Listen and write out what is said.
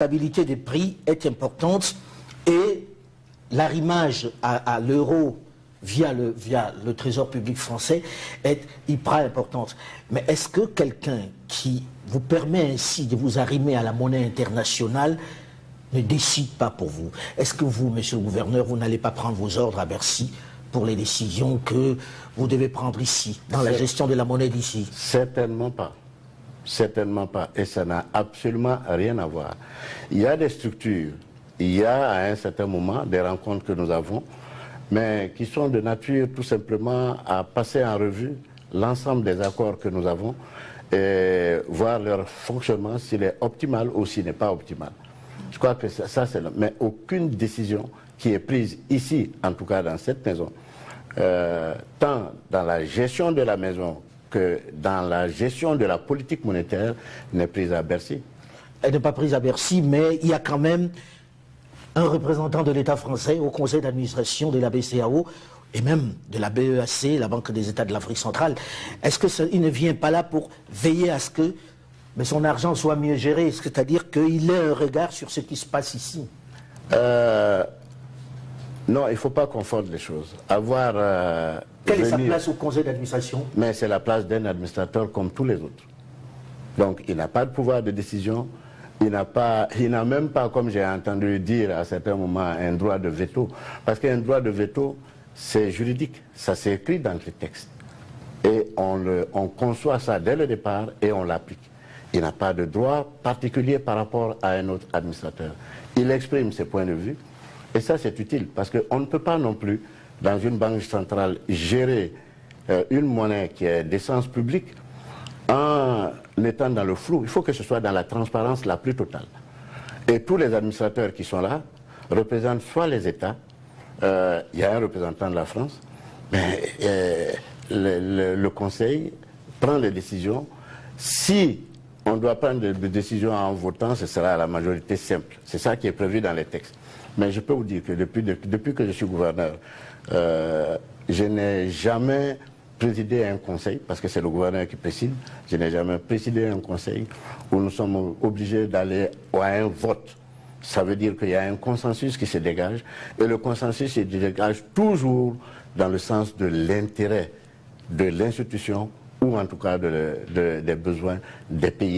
La stabilité des prix est importante et l'arrimage à l'euro via le Trésor public français est hyper importante. Mais est-ce que quelqu'un qui vous permet ainsi de vous arrimer à la monnaie internationale ne décide pas pour vous? Est-ce que vous, monsieur le gouverneur, vous n'allez pas prendre vos ordres à Bercy pour les décisions que vous devez prendre ici, dans la gestion de la monnaie d'ici? Certainement pas. Certainement pas. Et ça n'a absolument rien à voir. Il y a des structures, il y a à un certain moment des rencontres que nous avons, mais qui sont de nature tout simplement à passer en revue l'ensemble des accords que nous avons et voir leur fonctionnement s'il est optimal ou s'il n'est pas optimal. Je crois que ça c'est... Mais aucune décision qui est prise ici, en tout cas dans cette maison, tant dans la gestion de la maison que dans la gestion de la politique monétaire, n'est prise à Bercy. Elle n'est pas prise à Bercy, mais il y a quand même un représentant de l'État français au conseil d'administration de la BCEAO et même de la BEAC, la Banque des États de l'Afrique centrale. Est-ce qu'il ne vient pas là pour veiller à ce que son argent soit mieux géré, c'est-à-dire qu'il ait un regard sur ce qui se passe ici? Non, il ne faut pas confondre les choses. Quelle est sa place au conseil d'administration? Mais c'est la place d'un administrateur comme tous les autres. Donc il n'a pas de pouvoir de décision, il n'a même pas, comme j'ai entendu dire à certains moments, un droit de veto. Parce qu'un droit de veto, c'est juridique, ça s'écrit dans les textes. Et on conçoit ça dès le départ et on l'applique. Il n'a pas de droit particulier par rapport à un autre administrateur. Il exprime ses points de vue. Et ça, c'est utile, parce qu'on ne peut pas non plus, dans une banque centrale, gérer une monnaie qui est d'essence publique en étant dans le flou. Il faut que ce soit dans la transparence la plus totale. Et tous les administrateurs qui sont là représentent soit les États, il y a un représentant de la France, mais le Conseil prend les décisions. Si on doit prendre des décisions en votant, ce sera à la majorité simple. C'est ça qui est prévu dans les textes. Mais je peux vous dire que depuis que je suis gouverneur, je n'ai jamais présidé un conseil, parce que c'est le gouverneur qui préside, je n'ai jamais présidé un conseil où nous sommes obligés d'aller à un vote. Ça veut dire qu'il y a un consensus qui se dégage, et le consensus se dégage toujours dans le sens de l'intérêt de l'institution, ou en tout cas des besoins des pays.